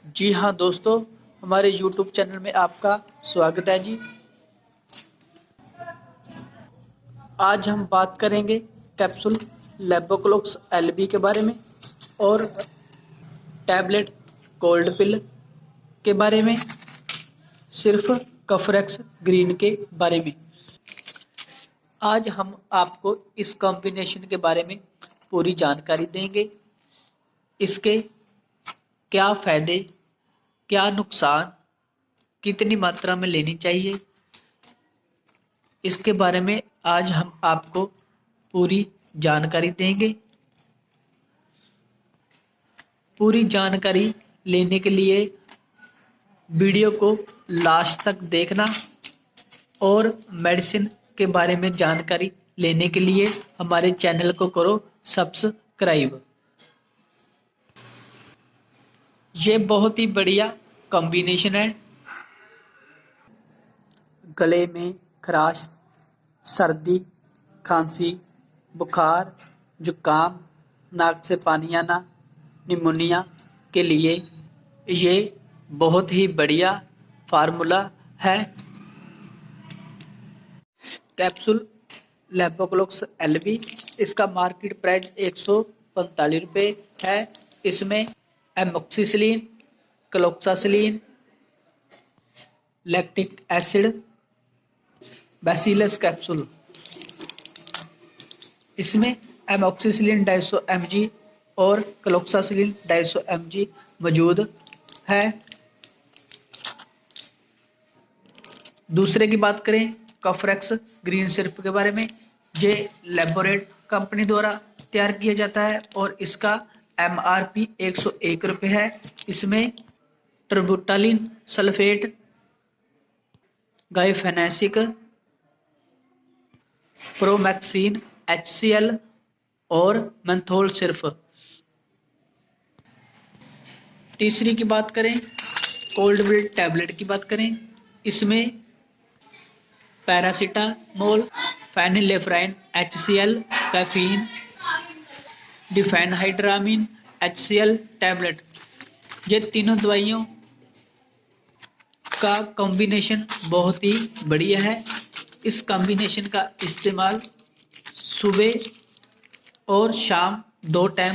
जी हाँ दोस्तों, हमारे YouTube चैनल में आपका स्वागत है जी। आज हम बात करेंगे कैप्सूल लेवोक्लोक्स LB के बारे में और टैबलेट कोल्ड पिल के बारे में, सिर्फ कफरेक्स ग्रीन के बारे में। आज हम आपको इस कॉम्बिनेशन के बारे में पूरी जानकारी देंगे। इसके क्या फ़ायदे, क्या नुकसान, कितनी मात्रा में लेनी चाहिए, इसके बारे में आज हम आपको पूरी जानकारी देंगे। पूरी जानकारी लेने के लिए वीडियो को लास्ट तक देखना और मेडिसिन के बारे में जानकारी लेने के लिए हमारे चैनल को करो सब्सक्राइब। ये बहुत ही बढ़िया कॉम्बिनेशन है। गले में खराश, सर्दी, खांसी, बुखार, जुकाम, नाक से पानी आना, निमोनिया के लिए ये बहुत ही बढ़िया फार्मूला है। कैप्सूल लेवोक्लोक्स LB, इसका मार्केट प्राइस 145 रुपये है। इसमें amoxicillin, cloxacillin, lactic acid, bacillus capsule, इसमें एमोक्सिसिलिन 250 mg और क्लोक्सासिलिन 250 mg मौजूद है। दूसरे की बात करें कफरेक्स ग्रीन सिरप के बारे में। ये लेबोरेट कंपनी द्वारा तैयार किया जाता है और इसका MRP 101 रुपये है। इसमें ट्रबुटालिन सल्फेट, गाइफेनेसिक, प्रोमैक्सिन HCl और मेंथोल सिर्फ। तीसरी की बात करें कोल्ड पिल टैबलेट की बात करें, इसमें paracetamol, phenylephrine HCl, caffeine, diphenhydramine HCl tablet, ये तीनों दवाइयों का कॉम्बिनेशन बहुत ही बढ़िया है। इस कॉम्बिनेशन का इस्तेमाल सुबह और शाम 2 टाइम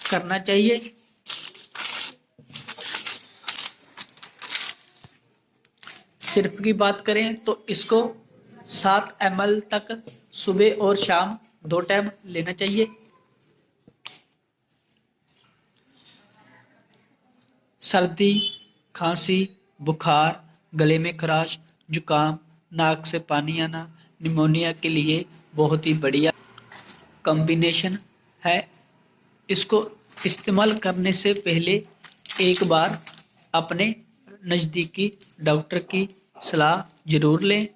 करना चाहिए। सिरप की बात करें तो इसको 7 ml तक सुबह और शाम 2 टाइम लेना चाहिए। सर्दी, खांसी, बुखार, गले में खराश, जुकाम, नाक से पानी आना, निमोनिया के लिए बहुत ही बढ़िया कॉम्बिनेशन है। इसको इस्तेमाल करने से पहले एक बार अपने नज़दीकी डॉक्टर की सलाह ज़रूर लें।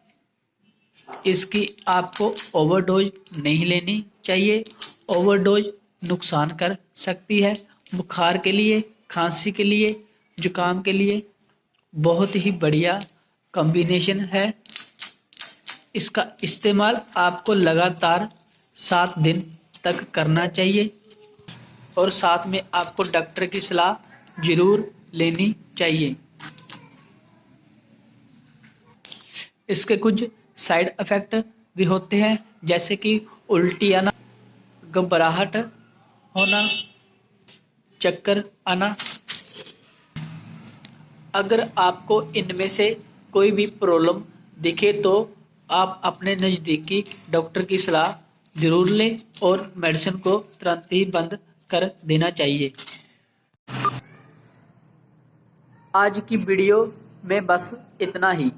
इसकी आपको ओवरडोज नहीं लेनी चाहिए। ओवरडोज नुकसान कर सकती है। बुखार के लिए, खांसी के लिए, जुकाम के लिए बहुत ही बढ़िया कॉम्बिनेशन है। इसका इस्तेमाल आपको लगातार 7 दिन तक करना चाहिए और साथ में आपको डॉक्टर की सलाह ज़रूर लेनी चाहिए। इसके कुछ साइड इफ़ेक्ट भी होते हैं, जैसे कि उल्टी आना, घबराहट होना, चक्कर आना। अगर आपको इनमें से कोई भी प्रॉब्लम दिखे तो आप अपने नज़दीकी डॉक्टर की सलाह ज़रूर लें और मेडिसिन को तुरंत ही बंद कर देना चाहिए। आज की वीडियो में बस इतना ही।